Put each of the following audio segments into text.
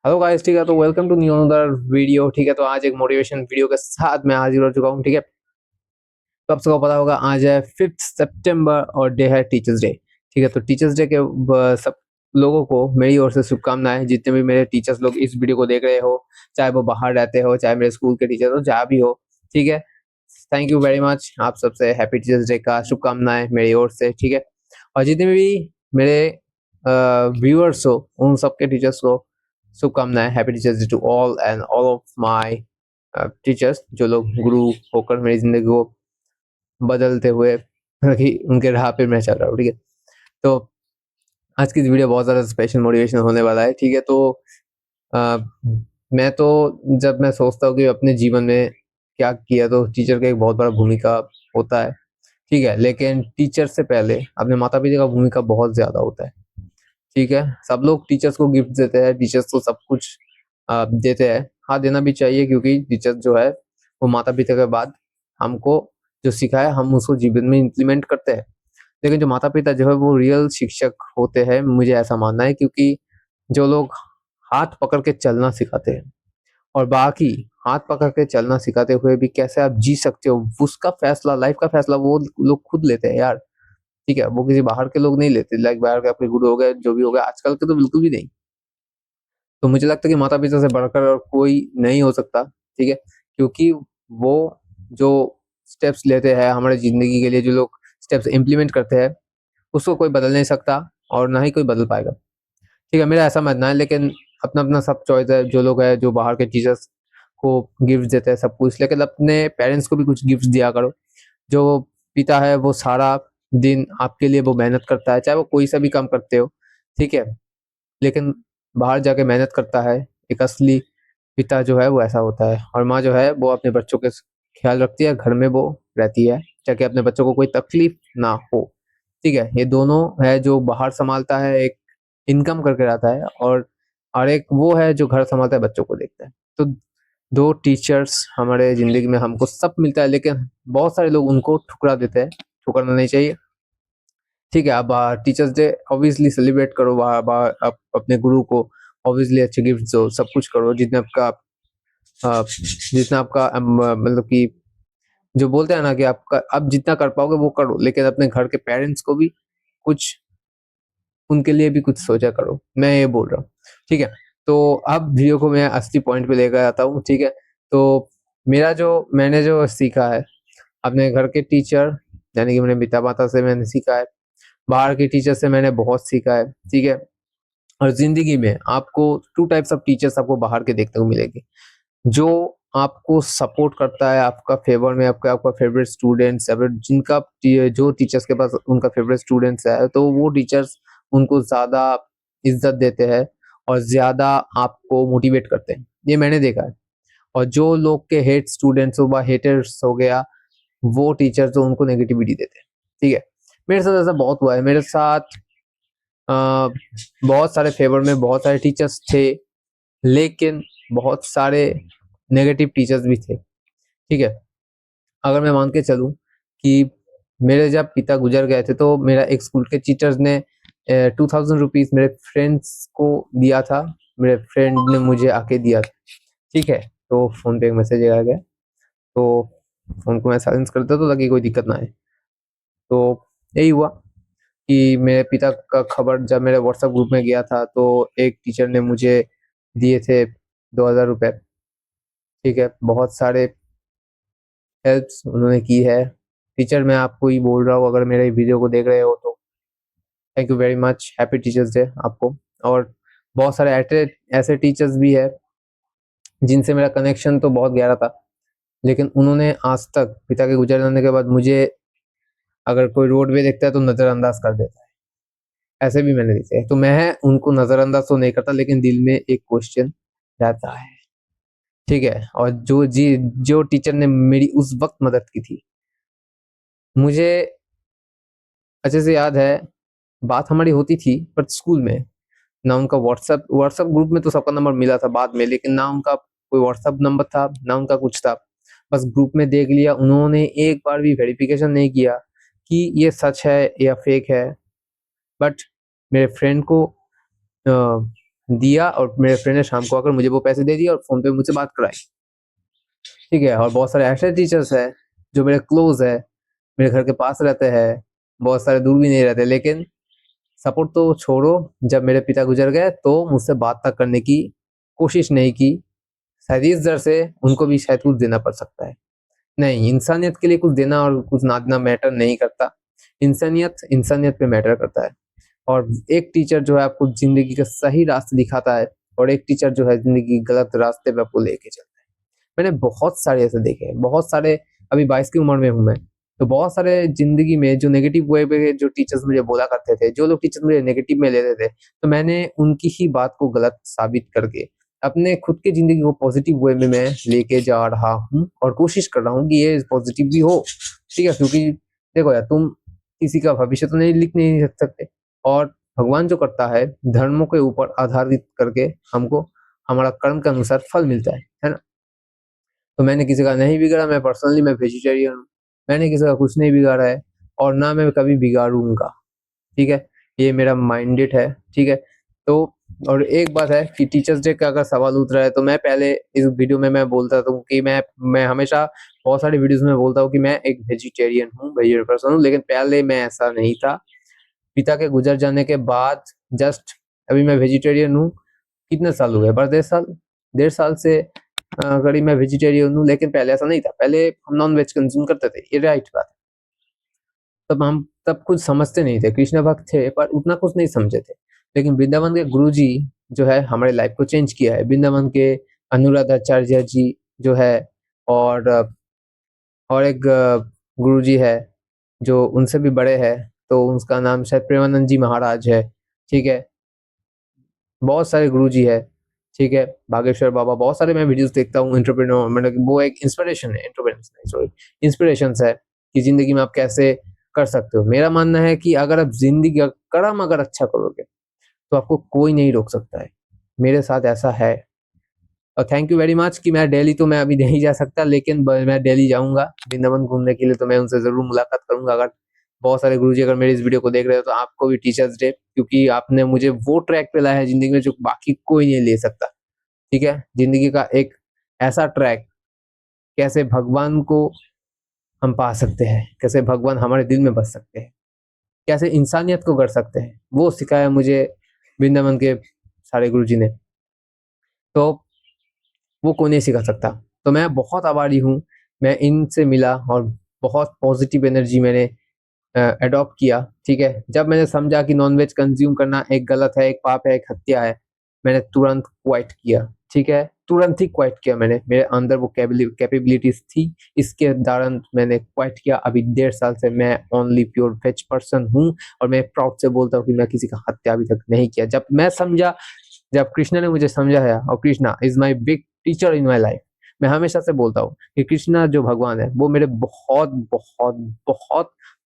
Hello guys, ठीक है। तो welcome to new another video. ठीक है, तो आज एक मोटिवेशन वीडियो के साथ मैं हाजिर हो चुका हूँ। ठीक है, तो आप सबको पता होगा आज है 5 सितंबर और डे है टीचर्स डे। ठीक है, तो टीचर्स डे के सब लोगों को मेरी ओर से शुभकामनाएं। जितने भी मेरे टीचर्स लोग इस वीडियो को देख रहे हो, चाहे वो बाहर रहते हो, चाहे मेरे स्कूल के टीचर हो, जहाँ भी हो, ठीक है, थैंक यू वेरी मच। आप सबसे हैप्पी टीचर्स डे का शुभकामनाएं मेरी ओर से। ठीक है, और जितने भी मेरे व्यूअर्स हो, उन सबके टीचर्स को शुभकामनाएं। Happy teachers day to all and all of my teachers, जो लोग गुरु होकर मेरी जिंदगी को बदलते हुए कि उनके राह पे मैं चल रहा हूँ। ठीक है, तो आज की वीडियो बहुत ज़्यादा स्पेशल मोटिवेशन होने वाला है। ठीक है, तो अ, मैं तो जब मैं सोचता हूँ कि अपने जीवन में क्या किया, तो टीचर का एक बहुत बड़ा भूमिका होता है। ठीक है, लेकिन टीचर से पहले अपने माता पिता का भूमिका बहुत ज़्यादा होता है। ठीक है, सब लोग टीचर्स को गिफ्ट देते हैं, टीचर्स को सब कुछ देते हैं। हाँ, देना भी चाहिए, क्योंकि टीचर्स जो है वो माता पिता के बाद हमको जो सिखाया हम उसको जीवन में इम्प्लीमेंट करते हैं। लेकिन जो माता पिता जो है वो रियल शिक्षक होते हैं, मुझे ऐसा मानना है। क्योंकि जो लोग हाथ पकड़ के चलना सिखाते हैं, और बाकी हाथ पकड़ के चलना सिखाते हुए भी कैसे आप जी सकते हो, उसका फैसला, लाइफ का फैसला वो लोग खुद लेते हैं यार। ठीक है, वो किसी बाहर के लोग नहीं लेते। लाइक बाहर के आपके गुरु हो गए, जो भी हो गया, आजकल के तो बिल्कुल भी नहीं। तो मुझे लगता है कि माता पिता से बढ़कर और कोई नहीं हो सकता। ठीक है, क्योंकि वो जो स्टेप्स लेते हैं हमारे जिंदगी के लिए, जो लोग स्टेप्स इम्प्लीमेंट करते हैं, उसको कोई बदल नहीं सकता और ना ही कोई बदल पाएगा। ठीक है, मेरा ऐसा मानना है। लेकिन अपना अपना सब चॉइस है। जो लोग है, जो बाहर के टीचर्स को गिफ्ट देते हैं सब कुछ, लेकिन अपने पेरेंट्स को भी कुछ गिफ्ट दिया करो। जो पिता है वो सारा दिन आपके लिए वो मेहनत करता है, चाहे वो कोई सा भी काम करते हो। ठीक है, लेकिन बाहर जाके मेहनत करता है। एक असली पिता जो है वो ऐसा होता है। और माँ जो है वो अपने बच्चों के ख्याल रखती है, घर में वो रहती है ताकि अपने बच्चों को कोई तकलीफ ना हो। ठीक है, ये दोनों है। जो बाहर संभालता है, एक इनकम करके रहता है, और एक वो है जो घर संभालता है, बच्चों को देखता है। तो दो टीचर्स हमारे जिंदगी में हमको सब मिलता है, लेकिन बहुत सारे लोग उनको ठुकरा देते हैं। ठुकराना नहीं चाहिए। ठीक है, आप टीचर्स डे ऑब्वियसली सेलिब्रेट करो। आप अपने गुरु को ऑब्वियसली अच्छे गिफ्ट दो, सब कुछ करो जितना आपका मतलब कि जो बोलते हैं ना कि आपका आप जितना कर पाओगे वो करो, लेकिन अपने घर के पेरेंट्स को भी कुछ, उनके लिए भी कुछ सोचा करो। मैं ये बोल रहा हूँ। ठीक है, तो अब वीडियो को मैं असली पॉइंट पे लेकर आता हूँ। ठीक है, तो मैंने जो सीखा है अपने घर के टीचर, यानी कि मेरे पिता माता से मैंने सीखा है। बाहर के टीचर से मैंने बहुत सीखा है। ठीक है, और जिंदगी में आपको टू टाइप्स ऑफ टीचर्स आपको बाहर के देखने को मिलेंगे। जो आपको सपोर्ट करता है आपका फेवर में, आपका आपका फेवरेट स्टूडेंट्स, अगर जो टीचर्स के पास उनका फेवरेट स्टूडेंट्स है, तो वो टीचर्स उनको ज्यादा इज्जत देते हैं और ज्यादा आपको मोटिवेट करते हैं। ये मैंने देखा है। और जो लोग के हेट स्टूडेंट्स हो, हेटर्स हो गया, वो टीचर्स जो उनको नेगेटिविटी देते हैं। ठीक है, मेरे साथ ऐसा बहुत हुआ है। मेरे साथ अ, बहुत सारे फेवर में बहुत सारे टीचर्स थे, लेकिन बहुत सारे नेगेटिव टीचर्स भी थे। ठीक है, अगर मैं मान के चलूं कि मेरे जब पिता गुजर गए थे, तो मेरा एक स्कूल के टीचर्स ने 2000 रुपीज मेरे फ्रेंड्स को दिया था। मेरे फ्रेंड ने मुझे आके दिया था। ठीक है, तो फोन पे एक मैसेज आ गया, तो फोन को मैं साइलेंस कर दिया, तो ताकि कोई दिक्कत ना आए। तो यही हुआ कि मेरे पिता का खबर जब मेरे व्हाट्सएप ग्रुप में गया था, तो एक टीचर ने मुझे दिए थे 2000 रुपये। ठीक है, बहुत सारे हेल्प्स उन्होंने की है। टीचर मैं आपको ही बोल रहा हूँ, अगर मेरे वीडियो को देख रहे हो तो thank you very much. Happy teachers day आपको। और बहुत सारे ऐसे टीचर्स भी है जिनसे मेरा कनेक्शन तो बहुत गहरा था, लेकिन उन्होंने आज तक पिता के गुजर जाने के बाद मुझे, अगर कोई रोड पे देखता है तो नजरअंदाज कर देता है। ऐसे भी मैंने देखे हैं। तो मैं उनको नजरअंदाज तो नहीं करता, लेकिन दिल में एक क्वेश्चन रहता है। ठीक है, और जो टीचर ने मेरी उस वक्त मदद की थी, मुझे अच्छे से याद है। बात हमारी होती थी पर स्कूल में, ना उनका व्हाट्सएप ग्रुप में तो सबका नंबर मिला था बाद में, लेकिन ना उनका कोई व्हाट्सएप नंबर था, ना उनका कुछ था। बस ग्रुप में देख लिया, उन्होंने एक बार भी वेरिफिकेशन नहीं किया कि ये सच है या फेक है। बट मेरे फ्रेंड को दिया और मेरे फ्रेंड ने शाम को आकर मुझे वो पैसे दे दिए और फोन पे मुझसे बात कराई, ठीक है। और बहुत सारे ऐसे टीचर्स है जो मेरे क्लोज है, मेरे घर के पास रहते हैं, बहुत सारे दूर भी नहीं रहते, लेकिन सपोर्ट तो छोड़ो, जब मेरे पिता गुजर गए तो मुझसे बात तक करने की कोशिश नहीं की। शायद इस डर से उनको भी शायद कुछ देना पड़ सकता है। नहीं, इंसानियत के लिए कुछ देना और कुछ ना देना मैटर नहीं करता। इंसानियत इंसानियत पे मैटर करता है। और एक टीचर जो है आपको जिंदगी का सही रास्ता दिखाता है, और एक टीचर जो है जिंदगी के गलत रास्ते पे आपको लेके चलता है। मैंने बहुत सारे ऐसे देखे हैं, बहुत सारे। अभी 22 की उम्र में हूँ मैं, तो बहुत सारे जिंदगी में जो नेगेटिव वे पे जो टीचर्स मुझे बोला करते थे, जो लोग टीचर्स मुझे नेगेटिव में लेते थे, तो मैंने उनकी ही बात को गलत साबित करके अपने खुद की जिंदगी को पॉजिटिव वे में मैं लेके जा रहा हूँ, और कोशिश कर रहा हूँ कि ये पॉजिटिव भी हो, ठीक है। क्योंकि देखो यार, तुम किसी का भविष्य तो नहीं लिख नहीं सकते, और भगवान जो करता है धर्मों के ऊपर आधारित करके हमको हमारा कर्म के अनुसार फल मिलता है ना। तो मैंने किसी का नहीं बिगाड़ा, मैं पर्सनली मैं वेजिटेरियन हूँ, मैंने किसी का कुछ नहीं बिगाड़ा है, और ना मैं कभी बिगाड़ूंगा, ठीक है। ये मेरा माइंडेड है, ठीक है। तो और एक बात है कि टीचर्स डे का अगर सवाल उठ रहा है, तो मैं पहले इस वीडियो में मैं बोलता हूँ कि मैं हमेशा बहुत सारी वीडियोस में बोलता हूँ कि मैं एक वेजिटेरियन हूँ, वेजिटेरियन पर्सन हूँ, लेकिन पहले मैं ऐसा नहीं था। पिता के गुजर जाने के बाद जस्ट अभी मैं वेजिटेरियन हूँ। कितने साल हुए, बस 1.5 साल, 1.5 साल से करीब मैं वेजिटेरियन हूँ, लेकिन पहले ऐसा नहीं था। पहले हम नॉन वेज कंज्यूम करते थे, ये राइट बात है। तब हम तब कुछ समझते नहीं थे, कृष्ण भक्त थे पर उतना कुछ नहीं समझे थे। लेकिन वृंदावन के गुरुजी जो है हमारे लाइफ को चेंज किया है। वृंदावन के अनुराधाचार्य जी जो है, और एक गुरुजी है जो उनसे भी बड़े हैं, तो उसका नाम शायद प्रेमानंद जी महाराज है, ठीक है। बहुत सारे गुरुजी है, ठीक है। बागेश्वर बाबा, बहुत सारे मैं वीडियोस देखता हूँ एंटरप्रेन्योर, मतलब वो एक इंस्पिरेशन है, एंटरप्रेन्योर सॉरी, इंस्पिरेशंस है कि जिंदगी में आप कैसे कर सकते हो। मेरा मानना है कि अगर आप जिंदगी का कर्म अगर अच्छा करोगे तो आपको कोई नहीं रोक सकता है। मेरे साथ ऐसा है। और थैंक यू वेरी मच कि मैं दिल्ली तो मैं अभी नहीं जा सकता, लेकिन मैं दिल्ली जाऊंगा वृंदावन घूमने के लिए, तो मैं उनसे जरूर मुलाकात करूंगा। अगर बहुत सारे गुरुजी अगर मेरी इस वीडियो को देख रहे हो, तो आपको भी टीचर्स डे, क्योंकि आपने मुझे वो ट्रैक पे लाया है जिंदगी में जो बाकी कोई नहीं ले सकता, ठीक है। जिंदगी का एक ऐसा ट्रैक, कैसे भगवान को हम पा सकते हैं, कैसे भगवान हमारे दिल में बस सकते हैं, कैसे इंसानियत को कर सकते हैं, वो सिखाया मुझे वृंदावन के सारे गुरुजी ने। तो वो कोई नहीं सिखा सकता। तो मैं बहुत आभारी हूँ, मैं इनसे मिला और बहुत पॉजिटिव एनर्जी मैंने अडॉप्ट किया, ठीक है। जब मैंने समझा कि नॉनवेज कंज्यूम करना एक गलत है, एक पाप है, एक हत्या है, मैंने तुरंत क्वाइट किया, ठीक है। तुरंत ही क्वाइट किया मैंने, मेरे अंदर वो कैपेबिलिटीज थी, इसके दौरान मैंने क्वाइट किया। अभी 1.5 साल से मैं ओनली प्योर वेज पर्सन हूँ, और मैं प्राउड से बोलता हूँ कि मैं किसी का हत्या अभी तक नहीं किया। जब मैं समझा, जब कृष्णा ने मुझे समझाया, और Krishna is my big teacher in my life. मैं हमेशा से बोलता हूँ कि कृष्णा जो भगवान है वो मेरे बहुत बहुत बहुत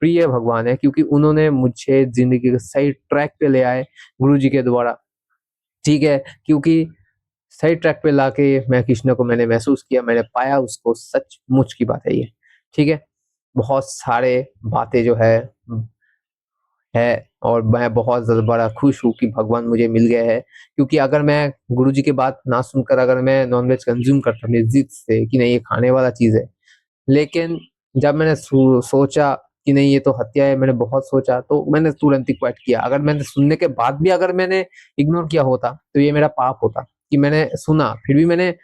प्रिय भगवान है, क्योंकि उन्होंने मुझे जिंदगी के सही ट्रैक पे ले आए गुरु जी के द्वारा, ठीक है। क्योंकि सही ट्रैक पे लाके मैं कृष्णा को मैंने महसूस किया, मैंने पाया उसको, सचमुच की बात है ये, ठीक है। बहुत सारे बातें जो है, और मैं बहुत ज़्यादा बड़ा खुश हूँ कि भगवान मुझे मिल गए हैं। क्योंकि अगर मैं गुरुजी की बात ना सुनकर अगर मैं नॉनवेज कंज्यूम करता मेरी जिद से कि नहीं ये खाने वाला चीज़ है, लेकिन जब मैंने सोचा कि नहीं ये तो हत्या है, मैंने बहुत सोचा, तो मैंने तुरंत ही क्विट किया। अगर मैंने सुनने के बाद भी अगर मैंने इग्नोर किया होता, तो ये मेरा पाप होता कि मैंने सुना फिर भी मैंने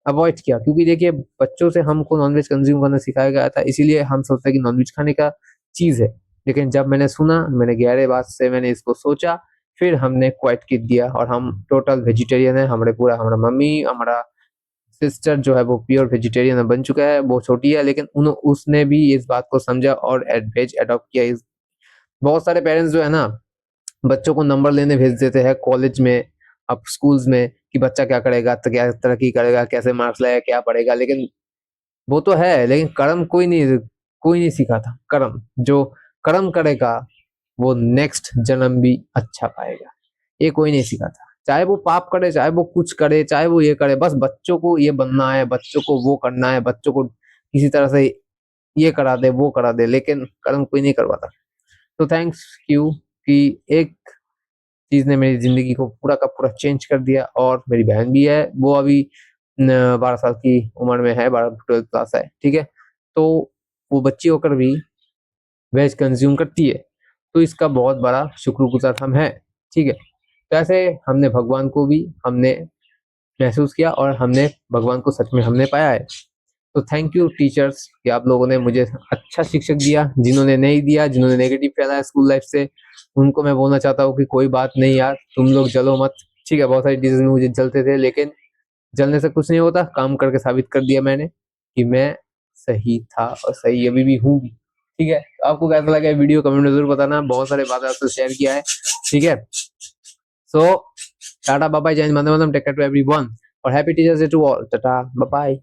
अवॉइड किया। क्योंकि देखिए, बच्चों से हमको नॉनवेज कंज्यूम करना सिखाया गया था, इसीलिए हम सोचते हैं कि नॉनवेज खाने का चीज़ है। लेकिन जब मैंने सुना, मैंने गहरे बात से मैंने इसको सोचा, फिर हमने क्विट कर दिया, और हम टोटल वेजिटेरियन है। हमारा मम्मी, हमारा सिस्टर जो है वो प्योर वेजिटेरियन बन चुका है। वो छोटी है, लेकिन उसने भी इस बात को समझा और वेज अडॉप्ट किया। इस बहुत सारे पेरेंट्स जो है ना, बच्चों को नंबर लेने भेज देते हैं कॉलेज में, अब स्कूल्स में, कि बच्चा क्या करेगा, तो क्या तरक्की करेगा, कैसे मार्क्स लाएगा, क्या पढ़ेगा। लेकिन वो तो है, लेकिन कर्म कोई नहीं सिखाता। कर्म जो कर्म करेगा वो नेक्स्ट जन्म भी अच्छा पाएगा, ये कोई नहीं सिखाता। चाहे वो पाप करे, चाहे वो कुछ करे, चाहे वो ये करे, बस बच्चों को ये बनना है, बच्चों को वो करना है, बच्चों को किसी तरह से ये करा दे, वो करा दे, लेकिन कर्म कोई नहीं करवाता। तो थैंक्स यू कि एक चीज ने मेरी जिंदगी को पूरा का पूरा चेंज कर दिया। और मेरी बहन भी है, वो अभी 12 साल की उम्र में है, 12 12 क्लास है, ठीक है। तो वो बच्ची होकर भी वेज कंज्यूम करती है, तो इसका बहुत बड़ा शुक्रगुजार हम हैं, ठीक है। तो ऐसे हमने भगवान को भी हमने महसूस किया और हमने भगवान को सच में हमने पाया है। तो थैंक यू टीचर्स कि आप लोगों ने मुझे अच्छा शिक्षक दिया। जिन्होंने नहीं दिया, जिन्होंने नेगेटिव फैलाया स्कूल लाइफ से, उनको मैं बोलना चाहता हूँ कि कोई बात नहीं यार, तुम लोग जलो मत, ठीक है। बहुत सारी चीजें में मुझे जलते थे, लेकिन जलने से कुछ नहीं होता, काम करके साबित कर दिया मैंने कि मैं सही था और सही अभी भी हूँ, ठीक है। तो आपको कैसा लगा वीडियो कमेंट में जरूर बताना, बहुत सारे बातें आपसे शेयर किया है, ठीक है। सो टाटा बाय बाय, जय हिंद, वंदे मातरम, टेक केयर टू एवरीवन और happy teachers day to all. Tata bye bye.